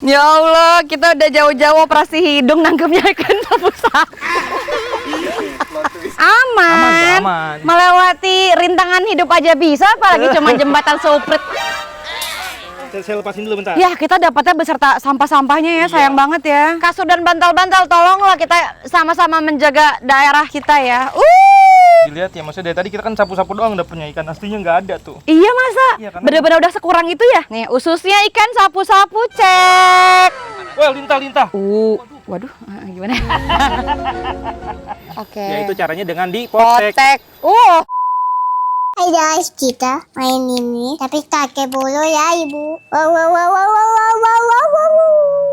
Ya Allah, kita udah jauh-jauh operasi hidung nangkepnya ikan sapu-sapu. Aman. Melewati rintangan hidup aja bisa, apalagi cuma jembatan Suprit. Saya lepasin dulu bentar. Ya, kita dapatnya beserta sampah-sampahnya ya, sayang banget ya. Kasur dan bantal-bantal, tolonglah kita sama-sama menjaga daerah kita ya. Dilihat ya, maksudnya dari tadi kita kan sapu-sapu doang dapetnya, ikan aslinya nggak ada tuh. Iya masa? Iya, kan? Bener-bener udah sekurang itu ya? Nih, ususnya ikan sapu-sapu, cek. Wah, lintah. Waduh, gimana? Oke. Ya itu caranya dengan dipotek. Potek. Hai guys, kita main ini tapi pakai bulu ya ibu. Wow.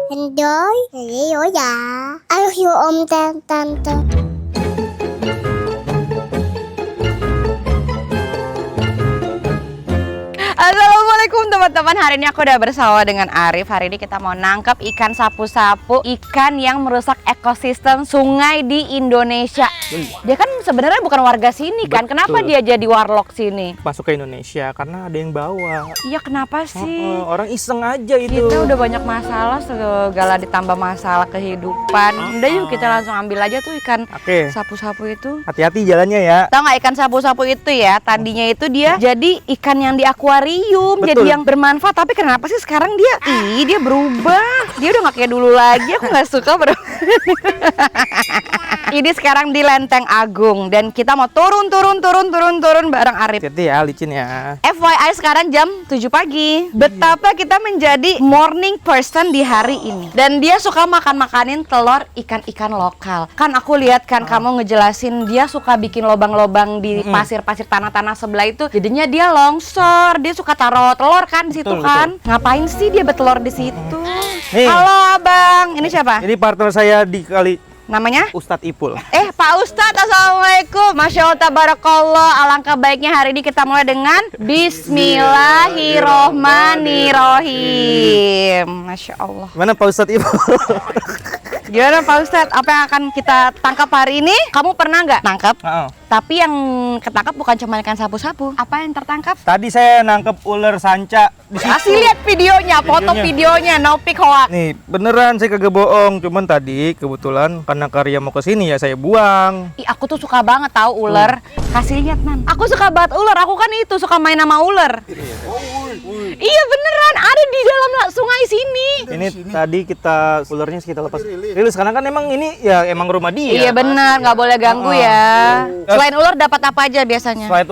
Enjoy. Ayo ya. Ayo om tante. Assalamualaikum teman-teman, hari ini aku udah bersama dengan Arif. Hari ini kita mau nangkep ikan sapu-sapu, ikan yang merusak ekosistem sungai di Indonesia. Dia kan sebenarnya bukan warga sini kan? Kenapa dia jadi warlock sini? Masuk ke Indonesia karena ada yang bawa. Iya, kenapa sih? Orang iseng aja itu. Kita udah banyak masalah, segala ditambah masalah kehidupan. Udah yuk kita langsung ambil aja tuh ikan sapu-sapu itu. Hati-hati jalannya ya. Tahu nggak ikan sapu-sapu itu ya? Tadinya itu dia jadi ikan yang di akuarium, Betul. jadi yang bermanfaat. Tapi kenapa sih sekarang dia berubah? Dia udah nggak kayak dulu lagi. Aku nggak suka bro. Ini sekarang di Lenteng Agung dan kita mau turun bareng Arif. Hati-hati ya, licin ya. FYI sekarang jam 7 pagi. Betapa kita menjadi morning person di hari ini. Dan dia suka makanin telur ikan-ikan lokal. Kan aku lihat kan kamu ngejelasin dia suka bikin lobang-lobang di pasir-pasir tanah-tanah sebelah itu. Jadinya dia longsor. Dia suka taruh telur kan di situ kan. Ngapain sih dia bertelur di situ? Halo Abang, ini siapa? Ini partner saya di kali. Namanya? Ustadz Ipul. Pak Ustadz, Assalamualaikum. Masya Allah, tabarakallah. Alangkah baiknya hari ini kita mulai dengan Bismillahirrohmanirrohim. Masya Allah. Mana Pak Ustadz Ipul? Gimana Pak Ustadz, apa yang akan kita tangkap hari ini? Kamu pernah nggak nangkap? Tapi yang ketangkap bukan cuma ikan sapu-sapu. Apa yang tertangkap? Tadi saya nangkep ular sanca di situ. Kasih lihat videonya, foto videonya, no pic hoax. Nih, beneran saya kagak bohong. Cuman tadi kebetulan karena Karya mau kesini ya saya buang. Aku tuh suka banget tahu ular. Kasih lihat Nan. Aku suka banget ular. Aku kan itu suka main sama ular. Iya beneran ada di dalam sungai sini. Ini tadi kita ularnya kita lepas. Rilis karena kan emang ini ya emang rumah dia. Iya benar, nggak boleh ganggu ya. Selain ular dapat apa aja biasanya? Selain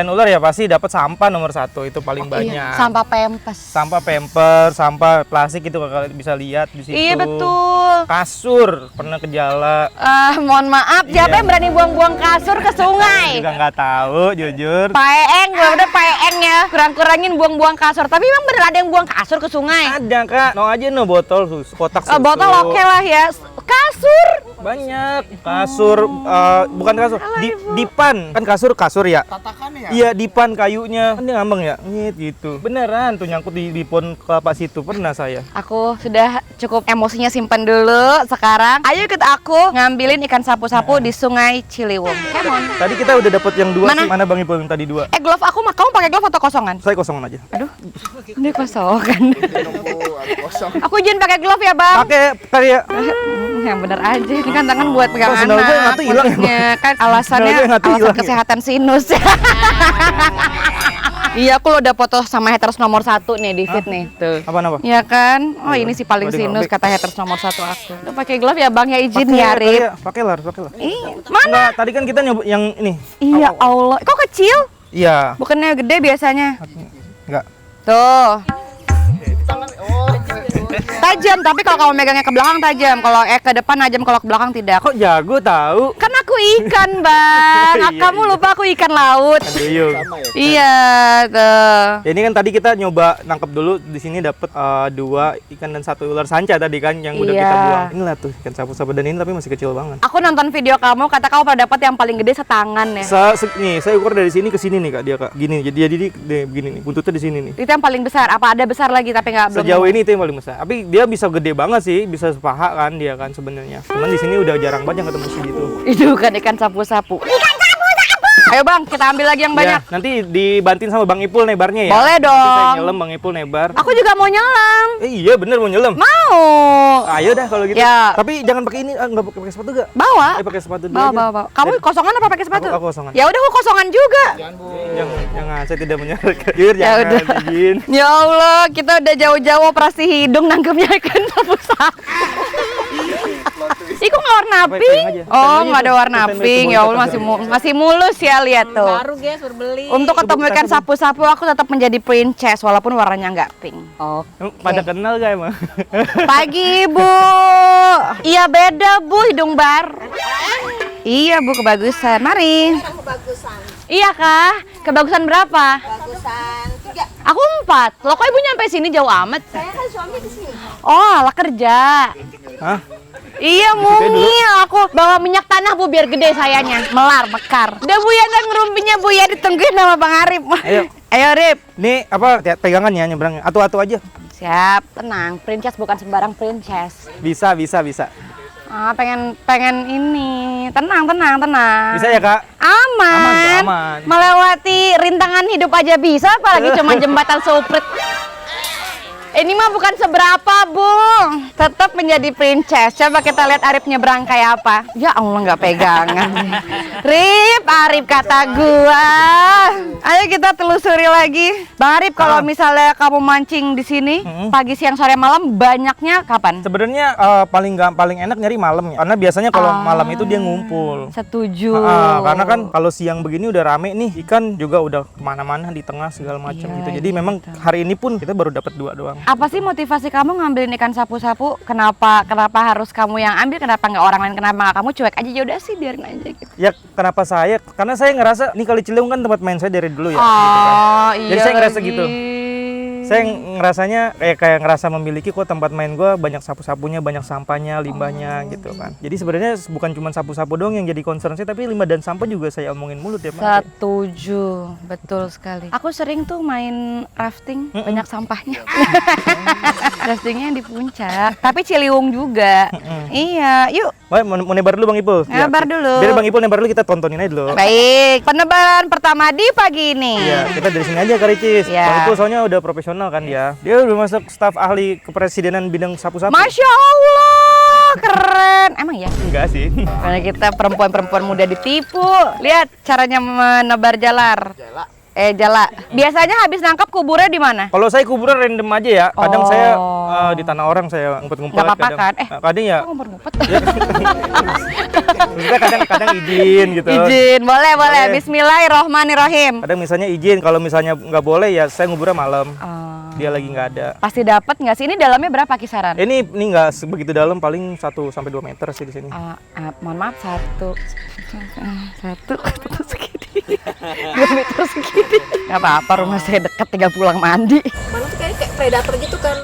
ular ya pasti dapat sampah nomor 1 itu paling banyak. Iya. Sampah pempes. Sampah pemper, sampah plastik itu kalian bisa lihat di situ. Iya betul. Kasur pernah kejala. Mohon maaf, siapa yang berani buang-buang kasur ke sungai? Juga nggak tahu jujur. Paeng, udah paeng ya. Kurang-kurangin buang-buang kasur. Tapi emang bener ada yang buang kasur ke sungai? Ada kak, no aja no botol susu, kotak susu. Botol oke lah ya. Kasur banyak. Kasur bukan kasur, dipan. Kan kasur ya. Tatakan ya? Iya, dipan kayunya. Kan dia ngambang ya? Gitu. Beneran tuh nyangkut di pohon kelapa situ pernah saya. Aku sudah cukup emosinya simpan dulu. Sekarang ayo ikut aku ngambilin ikan sapu-sapu di Sungai Ciliwung. Come on. Tadi kita udah dapet yang 2 sih. Mana Bang Ipul yang tadi 2? Glove aku mah kamu pakai glove atau kosongan? Saya kosongan aja. Aduh. Ini kosongan. Aku izin pakai glove ya, Bang. Pakai Karya. Yang bener aja, ini kan tangan buat pegang sendal gue anak. hilang Maksudnya kan alasannya alasan kesehatan sinus. Iya, aku lo udah foto sama haters nomor 1 nih di feed nih tuh. Apa? Iya kan? Oh ini sih paling sinus kata haters nomor 1 aku. Lo pakai glove ya Bang ya, izin ya Rip. Pakai lah. Mana? Enggak, tadi kan kita nyoba yang ini. Iya Allah, kok kecil? Iya. Bukannya gede biasanya? Enggak. Tuh. Tajam, tapi kalau kamu megangnya ke belakang tajam. Kalau ke depan tajam, kalau ke belakang tidak. Kok jago tahu? Kan aku ikan, Bang. Kamu lupa aku ikan laut. Aduh. Iya, tuh. Ya, ini kan tadi kita nyoba nangkep dulu di sini dapat 2 ikan dan 1 ular sanca tadi kan yang udah kita buang. Inilah tuh ikan sapu-sapu dan ini tapi masih kecil banget. Aku nonton video kamu, kata kamu pernah dapat yang paling gede setangan ya. Nih, saya ukur dari sini ke sini nih Kak, dia Kak. Gini, jadi begini nih, buntutnya di sini nih. Itu yang paling besar. Apa ada besar lagi tapi nggak belum? Sejauh ini itu yang paling besar. Tapi dia bisa gede banget sih, bisa sepaha kan dia kan sebenarnya. Cuman di sini udah jarang banget ketemu segitu. Itu kan ikan sapu-sapu. Ikan sapu-sapu. Ayo Bang, kita ambil lagi yang banyak. Ya, nanti dibantuin sama Bang Ipul nebarnya ya. Boleh Nanti saya dong. nyelam, Bang Ipul nebar. Aku juga mau nyelam. Iya bener mau nyelam. Mau. Ayo dah kalau gitu. Ya. Tapi jangan pakai ini, nggak pakai sepatu gak? Bawa. Pakai sepatu dulu Bawa, aja. bawa, bawa. Kamu kosongan apa pakai sepatu? Aku kosongan. Ya udah, aku kosongan juga. Jangan, saya tidak menyarankan. Jujur, Ya jangan, udah. izin. Ya Allah, kita udah jauh-jauh operasi hidung nangkepnya ikan sapu-sapu. Ih, kok nggak warna Apa, pink? pegang aja. Oh, Pegang nggak ada aja. warna Pegang pink. aja. Ya Allah, masih mulus ya, lihat tuh. Baru guys, baru beli. Untuk ketemu ikan sapu-sapu, aku tetap menjadi princess walaupun warnanya nggak pink. Pada kenal gak emang? Pagi, Bu. Iya, beda, Bu, hidung bar. Iya, Bu, kebagusan. Mari. Kebagusan. Iya, Kak. Kebagusan berapa? Kebagusan 3. Aku 4. Loh, kok Ibu nyampe sini jauh amat? Saya kan suami di sini. Oh, alah kerja. Hah? Iya, mungil. Aku bawa minyak tanah, Bu, biar gede sayanya. Melar, mekar. Udah, Bu, ya, dan ngerumpinya, Bu, ya. Ditungguin sama Bang Arif. Ayo. Ayo, Rip. Ini apa pegangan ya nyebrangnya? Atu-atu aja. Siap, tenang. Princess bukan sembarang princess. Bisa. Ah, pengen ini. Tenang. Bisa ya, Kak? Aman. Aman. Melewati rintangan hidup aja bisa, apalagi cuma jembatan suprit. Ini mah bukan seberapa, Bu. Tetap menjadi princess. Coba kita lihat Arif nyebrang kayak apa. Ya Allah, nggak pegangan. Rip, Arif kata gua. Ayo kita telusuri lagi. Bang Arif, kalau misalnya kamu mancing di sini, pagi, siang, sore, malam, banyaknya kapan? Sebenarnya paling enak nyari malam ya. Karena biasanya kalau malam itu dia ngumpul. Setuju. Karena kan kalau siang begini udah rame nih, ikan juga udah kemana-mana di tengah segala macam Iya, gitu. Jadi memang hari ini pun kita baru dapat 2 doang. Apa sih motivasi kamu ngambilin ikan sapu-sapu? Kenapa harus kamu yang ambil? Kenapa nggak orang lain? Kenapa nggak kamu cuek aja? Ya udah sih, biarin aja gitu. Ya kenapa saya? Karena saya ngerasa nih Kali Ciliwung kan tempat main saya dari dulu ya. Gitu kan. Oh, iya. Jadi saya ngerasa lagi. gitu. Saya ngerasanya kayak ngerasa memiliki kok tempat main gue banyak sapu-sapunya, banyak sampahnya, limbahnya gitu kan. Jadi sebenarnya bukan cuma sapu-sapu dong yang jadi concern saya, tapi limbah dan sampah juga saya omongin mulu tiap hari. Setuju, betul sekali. Aku sering tuh main rafting, banyak sampahnya. Raftingnya yang di puncak, tapi Ciliwung juga. Iya, yuk. Mau nebar dulu Bang Ipul? Nebar dulu. Biar Bang Ipul nebar dulu, kita tontonin aja dulu. Baik, penebaran pertama di pagi ini. Iya, kita dari sini aja Kak Ricis. Iya. Bang Ipul soalnya udah profesional kan dia. Dia udah masuk staf ahli kepresidenan bidang sapu-sapu. Masya Allah, keren. Emang ya? Enggak sih. Karena kita perempuan-perempuan muda ditipu. Lihat caranya menebar jalar. Jala. Biasanya habis nangkap kuburnya di mana? Kalau saya kuburan random aja ya. Kadang Oh. saya di tanah orang saya ngumpet-ngumpet. Nggak apa-apa kan? Kadang ya. Kok ngumpet-ngumpet? Maksudnya kadang izin gitu. Izin, boleh. Boleh. Bismillahirrohmanirrohim. Kadang misalnya izin, kalau misalnya nggak boleh ya saya nguburnya malam. Dia lagi nggak ada. Pasti dapat nggak sih? Ini dalamnya berapa kisaran? Ini nggak begitu dalam, paling 1 sampai 2 meter sih di sini. Mohon maaf, satu segini. 2 meter segini. Gak apa-apa, rumah saya dekat, tinggal pulang mandi. Mana tuh kayak predator gitu kan.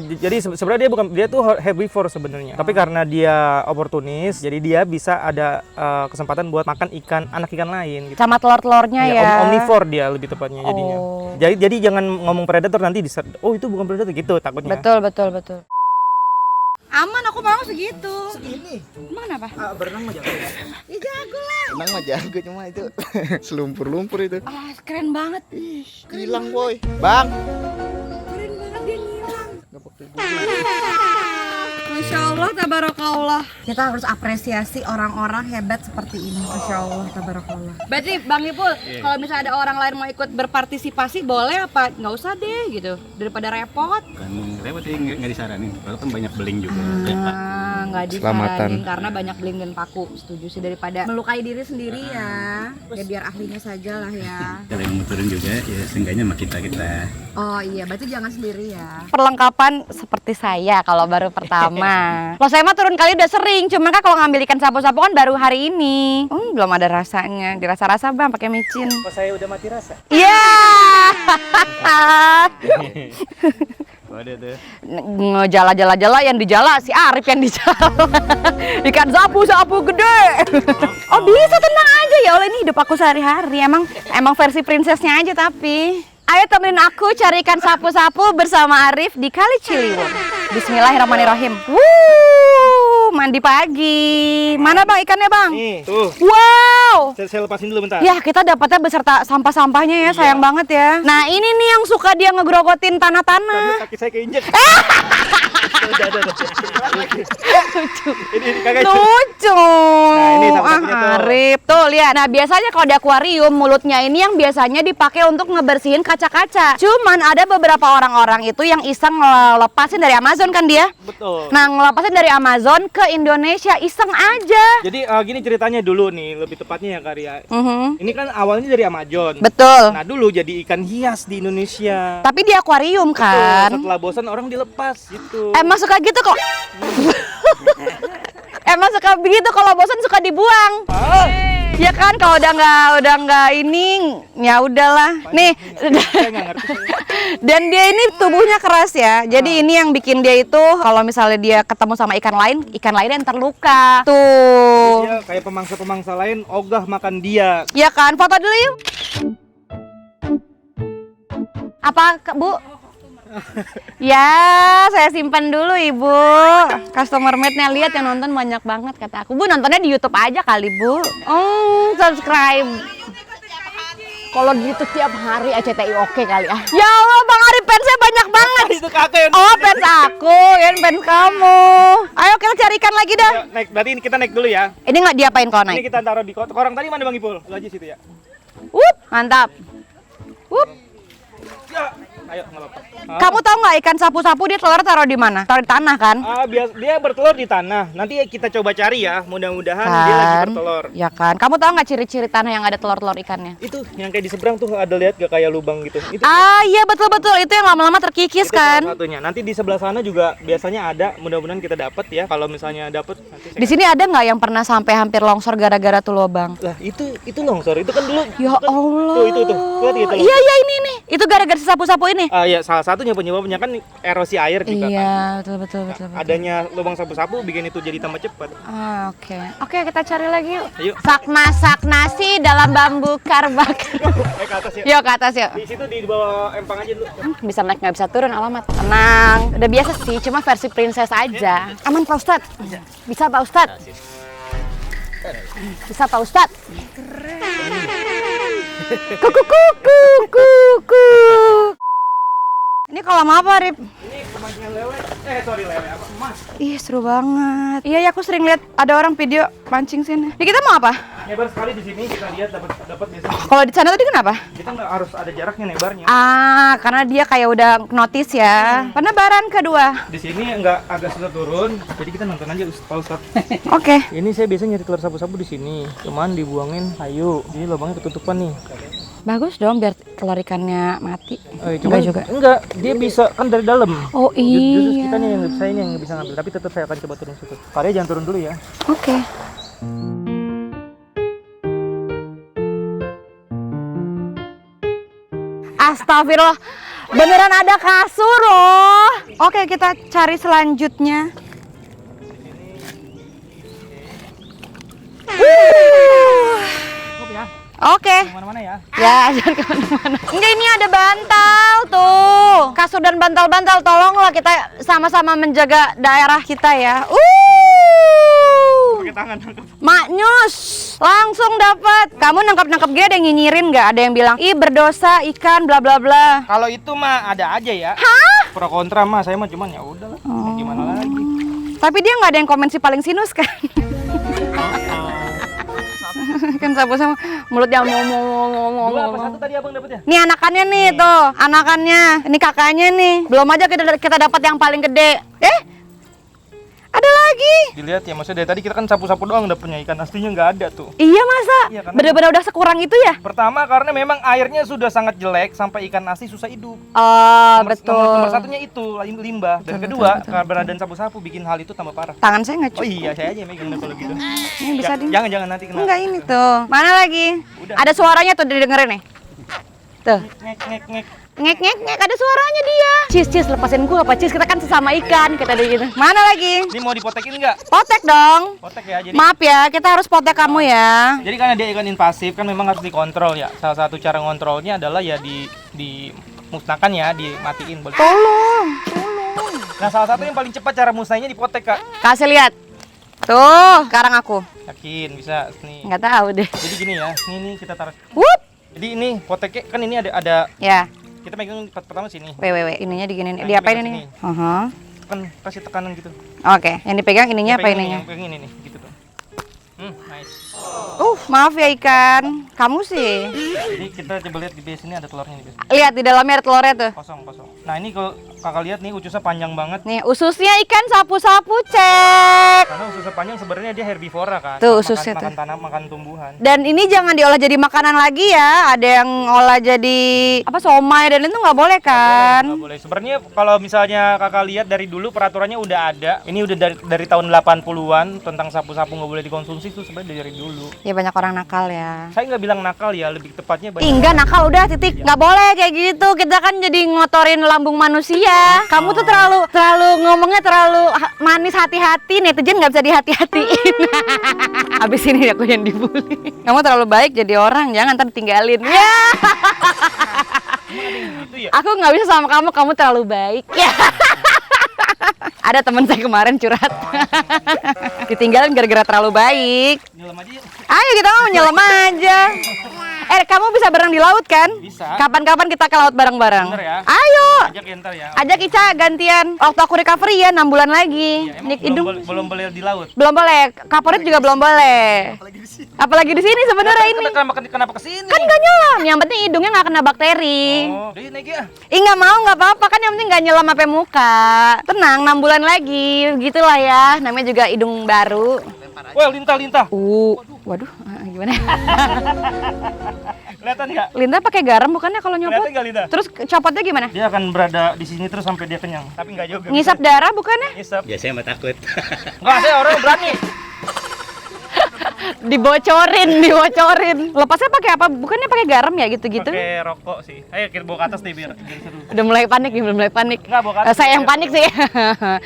Jadi sebenarnya dia tuh herbivore sebenarnya. Tapi karena dia oportunis, jadi dia bisa ada kesempatan buat makan anak ikan lain gitu. Sama telur-telurnya ya. Omnivore dia lebih tepatnya jadinya. Oh. Jadi jangan ngomong predator nanti oh itu bukan predator gitu takutnya. Betul. Aman, aku mau segitu. Segini? Emang kenapa? Berenang mah jago ya. Ya jago lah. Emang mah jago cuma itu selumpur-lumpur itu. Keren banget. Hilang boy. Bang. Keren banget dia ngilang. Masya Allah, tabarakallah. Kita harus apresiasi orang-orang hebat seperti ini. Masya Allah, tabarakallah. Berarti Bang Ipul, kalau misalnya ada orang lain mau ikut berpartisipasi, boleh apa? Nggak usah deh gitu, daripada repot. Kan repot sih nggak disaranin, walaupun banyak beling juga. Nggak Selamatan. disaranin karena banyak beling dan paku. Setuju sih, daripada melukai diri sendiri ya. Ya biar ahlinya saja lah ya. Kalau yang mau turun juga, ya seenggaknya sama kita. Oh iya, berarti jangan sendiri ya. Perlengkapan seperti saya kalau baru pertama. Kalau saya mah turun kali udah sering, cuma kan kalau ngambil ikan sapu-sapu kan baru hari ini. Belum ada rasanya. Dirasa-rasa Bang pakai micin. Oh, saya udah mati rasa. Iya. Ada tuh. Ngejala-jala yang dijala si Arif yang dijala. Ikan sapu-sapu gede. Oh bisa, tenang aja ya Allah, ini hidup aku sehari-hari. Emang versi princessnya aja tapi. Ayo temenin aku cari ikan sapu-sapu bersama Arif di Kali Ciliwung. Bismillahirrahmanirrahim. mandi pagi. Mana bang ikannya bang? Nih, tuh. Wow. Saya lepasin dulu bentar. Ya kita dapatnya beserta sampah-sampahnya ya, sayang banget ya. Nah ini nih yang suka dia ngegrogotin tanah-tanah. Kaki saya keinjek. Lucu. Ini kagak. Lucu. Nah, ini sampah-sampahnya tuh. Arif. Tuh lihat. Nah biasanya kalau di akuarium mulutnya ini yang biasanya dipakai untuk ngebersihin kaca-kaca. Cuman ada beberapa orang-orang itu yang iseng ngelepasin dari Amazon kan dia. Betul. Nah ngelepasin dari Amazon ke Indonesia iseng aja. Jadi gini ceritanya dulu nih, lebih tepatnya ya Karya. Mhm. Ini kan awalnya dari Amazon. Betul. Nah dulu jadi ikan hias di Indonesia. Tapi di akuarium Tuh, kan. setelah bosan orang dilepas gitu. Emang suka gitu kok. Emang suka begitu kalau bosan suka dibuang. Ya kan kalau udah nggak ini ya udahlah. Nih. Saya nggak ngerti. Dan dia ini tubuhnya keras ya. Jadi ini yang bikin dia itu kalau misalnya dia ketemu sama ikan lainnya yang terluka. Tuh. Dia kayak pemangsa-pemangsa lain ogah makan dia. Ya kan? Foto dulu yuk. Apa Bu? Ya, saya simpan dulu Ibu. Customer mate-nya lihat yang nonton banyak banget kata aku. Bu, nontonnya di YouTube aja kali, Bu. Subscribe. Kalau gitu tiap hari ACTI oke kali ah. Ya Allah, Bang Arif fansnya banyak banget. Itu kakak yang Oh, fans aku, yang fans kamu. Ayo kita cari ikan lagi dah. naik. Berarti ini kita naik dulu ya. Ini nggak diapain kalau Ini naik? kita taruh di korang tadi mana Bang Ipul? Lu aja situ ya. Mantap. Ya. Ayo nggak apa-apa. Kamu tahu nggak ikan sapu-sapu dia telur taruh di mana? Taruh di tanah kan? Dia bertelur di tanah. Nanti kita coba cari ya. Mudah-mudahan dia lagi bertelur. Ya kan. Kamu tahu nggak ciri-ciri tanah yang ada telur-telur ikannya? Itu yang kayak di seberang tuh ada lihat gak kayak lubang gitu. Itu Iya betul-betul itu yang lama-lama terkikis itu kan. salah satunya. Nanti di sebelah sana juga biasanya ada. Mudah-mudahan kita dapat ya. Kalau misalnya dapat nanti Di sini ada nggak yang pernah sampai hampir longsor gara-gara tuh lubang? lah itu longsor. Itu kan dulu. Ya kan- Allah. Tuh itu. Lihat gitu. Iya ini nih. Itu gara-gara si sapu-sapu ini. Ya salah satunya penyebabnya kan erosi air juga kan. Iya betul. Adanya lubang sapu-sapu bikin itu jadi tambah cepat. Oke kita cari lagi yuk. Ayo. Sak masak nasi dalam bambu karbak. Ke atas ya. Yuk ke atas yuk. Di situ di bawah empang aja dulu. Bisa naik nggak bisa turun alamat. Tenang. Udah biasa sih, cuma versi princess aja. Aman Pak Ustadz? Bisa Pak Ustadz? Bisa Pak Ustadz? Kuku. Ini kolam apa, Rip? Ini pemancingan lele. Lele apa? Emas. Ih, seru banget. Iya, aku sering lihat ada orang video mancing sini. Ini kita mau apa? Nebar sekali di sini kita lihat dapat biasanya. Kalau di sana tadi kenapa? Kita nggak harus ada jaraknya nebarnya. Karena dia kayak udah notice ya. Penebaran kedua. Di sini nggak agak susah turun, jadi kita nonton aja Pak Ustadz. Oke. Ini saya biasanya nyari telur sapu-sapu di sini, cuman dibuangin kayu. Ini lubangnya ketutupan nih. Bagus dong biar telur ikannya mati. Cuman juga. Enggak, dia bisa kan dari dalam. Oh Justru iya. kita nih saya yang bisa ngambil, tapi tetap saya akan coba turun situ. Karya jangan turun dulu ya. Oke. Astagfirullah. Beneran ada kasur loh. Oke, kita cari selanjutnya. Ya, Oke. kemana-mana ya. Ya, jangan kemana-mana. Enggak, ini ada bantal tuh. Kasur dan bantal-bantal, tolonglah kita sama-sama menjaga daerah kita ya. Pakai tangan. Maknyus, langsung dapat. Kamu nangkap-nangkap gini ada yang nyinyirin nggak? Ada yang bilang, ih berdosa ikan bla bla bla. Kalau itu mah ada aja ya. Hah? Pro kontra mah saya mah cuman ya udahlah. Gimana lagi? Tapi dia nggak ada yang komen si paling sinus kan? Kan sama-sama mulutnya ngomong. Dua apa satu tadi abang dapetnya? Nih anakannya nih tuh, anakannya. Ini kakaknya nih. Belum aja kita dapat yang paling gede. Ada lagi. Dilihat ya, maksudnya dari tadi kita kan sapu-sapu doang dapetnya, ikan aslinya nggak ada tuh. Iya masa? Iya, karena- Bener-bener udah sekurang itu ya? Pertama karena memang airnya sudah sangat jelek sampai ikan asli susah hidup. Oh betul. Nomor satunya itu limbah. Dan kedua, keberadaan sapu-sapu bikin hal itu tambah parah. Tangan saya nggak Oh cukup. iya, saya aja yang megang kalau gitu. Ini bisa di. Jangan nanti kena. Enggak ini tuh. Mana lagi? Udah. Ada suaranya tuh didengerin nih. Tuh. Ngek. Ngek ada suaranya dia. Cis lepasin gua apa Cis? Kita kan sesama ikan kita gitu. Mana lagi? Ini mau dipotekin nggak? Potek dong. Potek ya. Jadi Maaf ya, kita harus potek kamu ya. Jadi karena dia ikan invasif kan memang harus dikontrol ya. Salah satu cara ngontrolnya adalah ya dimusnahkan ya, dimatiin boleh. Tolong. Nah, salah satu yang paling cepat cara musnahnya dipotek, Kak. Kasih lihat. Tuh, sekarang aku. Yakin bisa nih. Nggak tahu deh. Jadi gini ya, ini kita taruh. Wup. Jadi ini poteknya kan ini ada Ya, kita megang pertama sini. www, ininya diginin. Nah, Diapain ini ini? Aha. Kan kasih tekanan gitu. Oke, yang dipegang ininya apa Yang ininya? Yang pegang ini nih, gitu tuh. Nice. Maaf ya ikan. Kamu sih. Jadi kita coba lihat di base ini ada telurnya nih. Bes. Lihat di dalamnya ada telurnya tuh. Kosong. Nah ini kalau kakak lihat nih ususnya panjang banget. Nih, ususnya ikan sapu-sapu, cek. Karena ususnya panjang sebenarnya dia herbivora kan. Tuh, Makan- ususnya makan tuh. tanah, makan tumbuhan. Dan ini jangan diolah jadi makanan lagi ya. Ada yang olah jadi apa somai dan itu nggak boleh kan? Nggak boleh. Sebenarnya kalau misalnya kakak lihat dari dulu peraturannya udah ada. Ini udah dari tahun 80-an tentang sapu-sapu nggak boleh dikonsumsi itu sebenarnya dari dulu. Ya banyak orang nakal ya. Saya nggak bilang nakal ya, lebih tepatnya banyak. Ih, enggak nakal udah titik. Nggak boleh kayak gitu. Kita kan jadi ngotorin lambung manusia. Kamu tuh terlalu ngomongnya terlalu manis hati-hati. Netizen nggak bisa dihati-hatiin. Abis ini aku yang dibully. Kamu terlalu baik jadi orang. Jangan ntar ditinggalin. Ya. Gitu ya. Aku nggak bisa sama kamu. Kamu terlalu baik. Ya. Ada teman saya kemarin curhat. Ditinggalin gara-gara terlalu baik. Nyelam aja yuk. Ayo kita mau nyelam aja. Kamu bisa berenang di laut kan? Bisa. Kapan-kapan kita ke laut bareng-bareng. Bener ya? Ayo. Ajak ya ntar ya. Ajak Ica gantian. Waktu aku recovery ya 6 bulan lagi. Ya, Nik emang hidung. belum boleh di laut. Belum boleh. Kaporit juga belum boleh. Apalagi di sini sebenarnya ini. Kenapa kesini? Kan nggak nyelam. Yang penting hidungnya nggak kena bakteri. Oh, jadi naik ya. Ih nggak mau nggak apa-apa kan yang penting nggak nyelam sampai muka. Tenang 6 bulan lagi. Gitulah ya. Namanya juga hidung baru. Wah, lintah. Waduh, gimana? Kelihatan nggak? Linda pakai garam bukannya kalau nyopot? Kelihatan nggak lintah? Terus copotnya gimana? Dia akan berada di sini terus sampai dia kenyang. Tapi nggak juga. Ngisap darah bukannya? Ngisap. Ya saya mah takut. Nggak ada orang yang berani. Dibocorin. Lepasnya pakai apa? Bukannya pakai garam ya gitu-gitu? Pakai rokok sih. Ayo kita bawa ke atas deh biar seru. Udah mulai panik. Nggak, bawa ke atas. Saya yang panik sih.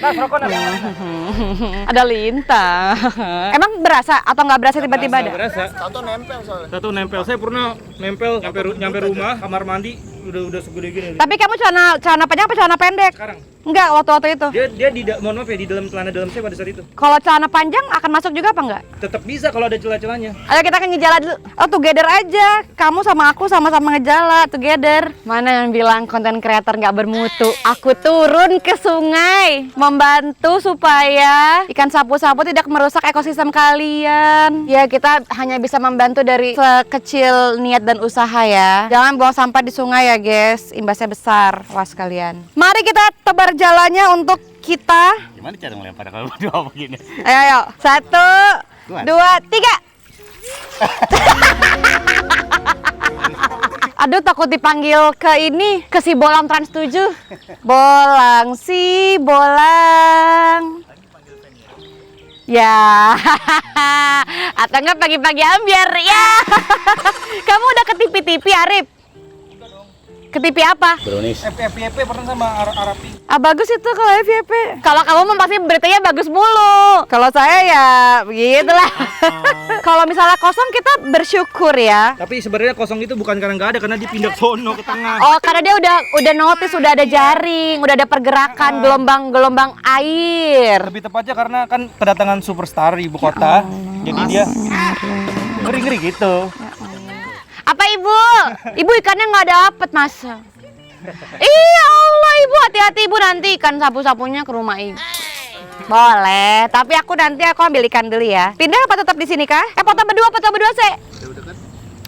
Nah, rokok nah. Ada lintah. Emang berasa atau nggak berasa tiba-tiba ada? Berasa. Satu nempel soalnya. Satu nempel. Saya pernah nempel nyampe rumah, kamar mandi udah segede gini. Tapi kamu celana panjang apa celana pendek? Sekarang Enggak, waktu itu. dia mohon maaf ya, di dalam celana dalam saya pada saat itu. Kalau celana panjang akan masuk juga apa enggak? Tetap bisa kalau ada celah-celahnya. Ayo kita kan ngejala dulu. Oh, together aja. Kamu sama aku sama-sama ngejala together. Mana yang bilang konten kreator nggak bermutu? Aku turun ke sungai membantu supaya ikan sapu-sapu tidak merusak ekosistem kalian. Ya, kita hanya bisa membantu dari sekecil niat dan usaha ya. Jangan buang sampah di sungai ya, guys. Imbasnya besar. Was kalian. Mari kita tebar jalannya untuk kita. Gimana cara melempar kalau berdua begini? Ayo. 1, 2, 3. Aduh, takut dipanggil ke ini, ke si Bolang Trans 7. Bolang si Bolang. Ya. Atau enggak pagi-pagi ambiar ya. Kamu udah ke TV Arif? Ke TV apa? Brownies. FYP pernah sama Arapi. Bagus itu kalau FYP. Kalau kamu mah pasti beritanya bagus mulu. Kalau saya ya begitulah. Kalau misalnya kosong kita bersyukur ya. Tapi sebenarnya kosong itu bukan karena nggak ada, karena dia pindah sono ke tengah. Oh, karena dia udah notice, udah ada jaring, udah ada pergerakan gelombang air. Lebih tepatnya karena kan kedatangan superstar di ibu kota. Jadi dia ngeri gitu. Apa ibu? Ibu ikannya nggak dapet masa? Iya Allah ibu, hati-hati ibu, nanti ikan sapu-sapunya ke rumah ibu. Boleh, tapi aku ambil ikan dulu ya. Pindah apa tetap di sini kah? Foto berdua sih.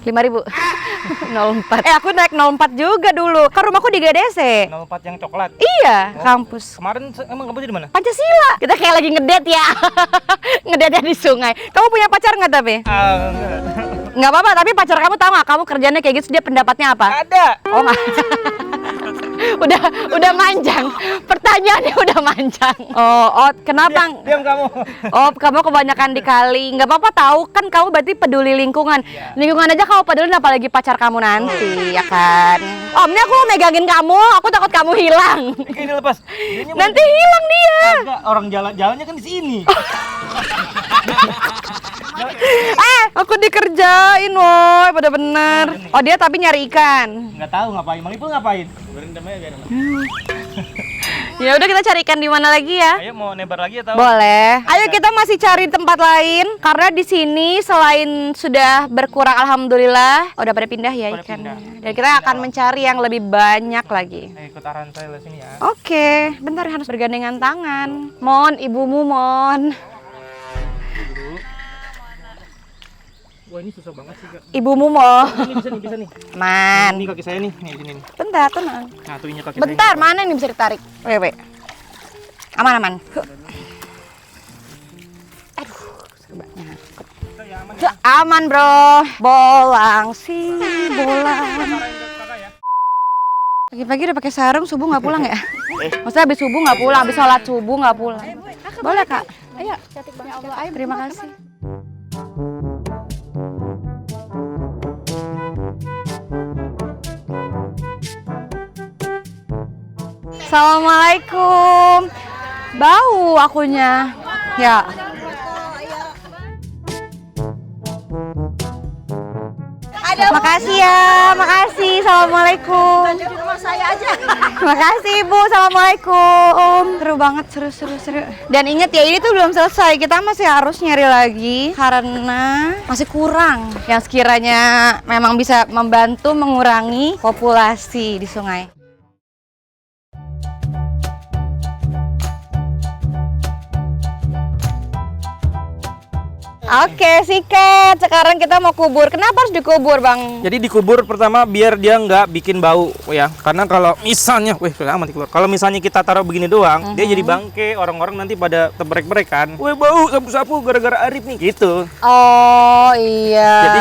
5.000. 04. Aku naik 04 juga dulu. Kan rumahku di GDC. 04 yang coklat. Iya, kampus. Kemarin emang kamu di mana? Pancasila. Kita kayak lagi ngedate ya. Ngedate di sungai. Kamu punya pacar nggak tapi? Nggak apa-apa, tapi pacar kamu tahu nggak kamu kerjanya kayak gitu, dia pendapatnya apa? Ada. Oh nggak. udah manjang. Pertanyaannya udah manjang. Oh, kenapa? Diam kamu. Oh, kamu kebanyakan dikali. Nggak apa-apa tahu kan kamu berarti peduli lingkungan. Lingkungan aja kamu peduli, apalagi pacar kamu nanti, ya kan? Om, ini aku megangin kamu, aku takut kamu hilang. Ini lepas. Nanti hilang dia. Enggak, orang jalannya kan di sini. Aku dikerjain, woy, pada bener. Oh, dia tapi nyari ikan. Nggak tahu ngapain. Mang Ipul ngapain? Ya udah kita cari ikan di mana lagi ya? Ayo mau nebar lagi atau? Boleh. Ayo kita masih cari tempat lain karena di sini selain sudah berkurang alhamdulillah, udah pada pindah ya Pada ikannya. pindah. Dan kita akan mencari yang lebih banyak lagi. Ayo ikut arahan saya di sini ya. Oke, bentar harus bergandengan tangan. Mon, ibumu Mon. Wah ini susah banget sih kak. Ibumu Mon. Ini bisa nih. Man. Ini kaki saya nih di sini nih. Bentar, tenang. Nah tuh ini kaki Bentar, saya. mana nih bisa ditarik? Wait. Aman, aman. Aduh, serba nyangkut. Ya, aman bro. Bolang sih, bolang. Pagi-pagi udah pakai sarung, subuh nggak pulang ya? Maksudnya habis subuh nggak pulang, habis sholat subuh nggak pulang. Boleh kak? Ayo, cantik banget. Ya Allah, ayo, terima kasih. Assalamualaikum. Bau akunya. Ya. Makasih ya, makasih. Assalamualaikum. di rumah saya aja. Makasih Ibu, Assalamualaikum. Seru banget, seru. Dan ingat ya, ini tuh belum selesai. Kita masih harus nyari lagi karena masih kurang yang sekiranya memang bisa membantu mengurangi populasi di sungai. Oke, sikat. Sekarang kita mau kubur. Kenapa harus dikubur, Bang? Jadi dikubur pertama biar dia nggak bikin bau ya. Karena kalau misalnya, aman keluar. Kalau misalnya kita taruh begini doang, dia jadi bangke. Orang-orang nanti pada tebrek-brekan. Weh bau sapu-sapu gara-gara Arif nih. Gitu. Oh, iya. Jadi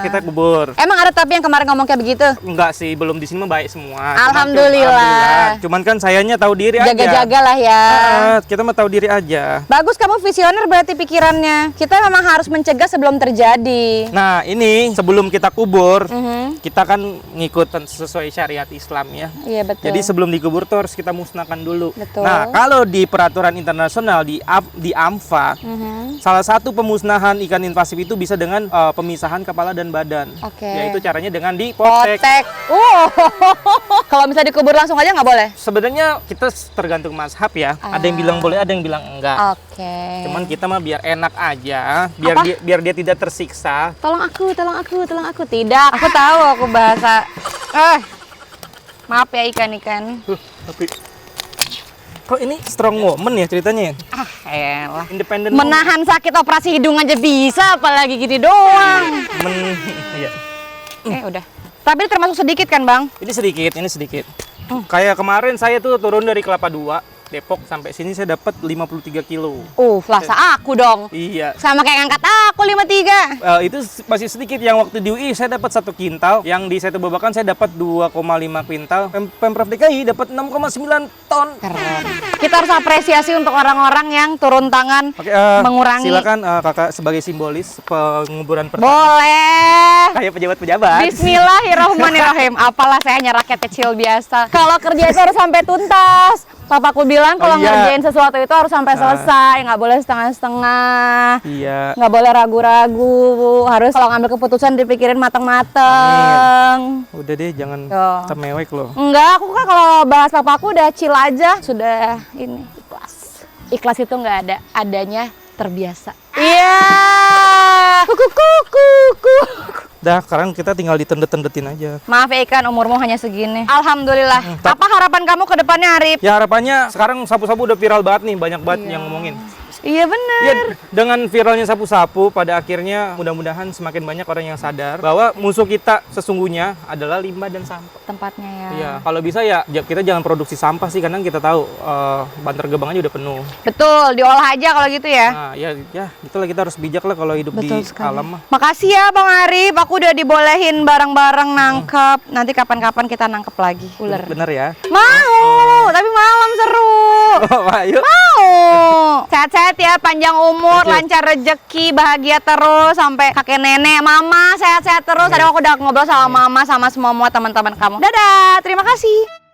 kita kubur. Emang ada tapi yang kemarin ngomong kayak begitu? Enggak sih, belum di sini mah baik semua. Alhamdulillah. Cuman kan sayanya tahu diri aja. Jaga-jaga lah ya. Kita mah tahu diri aja. Bagus, kamu visioner berarti pikirannya. Kita memang harus mencegah sebelum terjadi. Nah, ini sebelum kita kubur, Mhm. kita kan ngikut sesuai syariat Islam ya. Iya, betul. Jadi sebelum dikubur tuh harus kita musnahkan dulu. Betul. Nah, kalau di peraturan internasional di AMFA, Mhm. salah satu pemusnahan ikan invasif itu bisa dengan pemisahan kepala dan badan. Oke. Yaitu caranya dengan dipotek. Potek. Kalau bisa dikubur langsung aja nggak boleh? Sebenarnya kita tergantung mazhab ya. Ada yang bilang boleh, ada yang bilang enggak. Oke. Cuman kita mah biar enak aja, biar dia tidak tersiksa. Tolong aku. Tidak. Aku tahu aku bahasa. Maaf ya ikan-ikan. Tapi kok ini strong woman ya ceritanya? Elah. Independent Menahan sakit operasi hidung aja bisa, apalagi gini doang. Iya. Udah. Tapi ini termasuk sedikit kan, Bang? Ini sedikit. Kayak kemarin saya tuh turun dari Kelapa II, Depok sampai sini saya dapat 53 kilo. Lasa aku dong. Iya. Sama kayak ngangkat aku 53. Itu masih sedikit. Yang waktu di UI saya dapat 1 kintal, yang di Setu Babakan saya dapat 2,5 kintal. Pemprov DKI dapat 6,9 ton. Keren. Kita harus apresiasi untuk orang-orang yang turun tangan Oke, mengurangi. silakan kakak sebagai simbolis penguburan pertama. Boleh. Kayak pejabat-pejabat. Bismillahirrahmanirrahim. Apalah saya hanya rakyat kecil biasa. Kalau kerja itu harus sampai tuntas. Papaku bilang kalau iya. ngerjain sesuatu itu harus sampai selesai, nggak boleh setengah-setengah. Iya. Nggak boleh ragu-ragu, harus kalau ngambil keputusan dipikirin matang-matang. Udah deh, jangan Tuh. temewek loh. Enggak, aku kan kalau bahas papaku udah chill aja. Sudah ini, ikhlas. Ikhlas itu nggak ada, adanya terbiasa. Iya. Kuku. Dah, sekarang kita tinggal ditendet-tendetin aja. Maaf ya Ikan, umurmu hanya segini. Alhamdulillah. Apa harapan kamu ke depannya, Arif? Ya harapannya sekarang sapu-sapu udah viral banget nih, banyak banget yang ngomongin. Iya bener. Ya, dengan viralnya sapu-sapu pada akhirnya mudah-mudahan semakin banyak orang yang sadar bahwa musuh kita sesungguhnya adalah limbah dan sampah. Tempatnya ya. Iya, kalau bisa ya kita jangan produksi sampah sih, karena kita tahu Bantar Gebang aja udah penuh. Betul, diolah aja kalau gitu ya. Nah, ya itulah, kita harus bijak lah kalau hidup Betul di sekali. alam mah. Makasih ya Bang Arif, aku udah dibolehin bareng-bareng nangkep. Nanti kapan-kapan kita nangkep lagi ular. Bener ya? Mau, tapi malam seru. Ayo. Mau. Sehat-sehat ya, panjang umur, lancar rezeki, bahagia terus sampai kakek nenek, mama sehat-sehat terus. Tadi aku udah ngobrol sama mama sama semua teman-teman kamu. Dadah, terima kasih.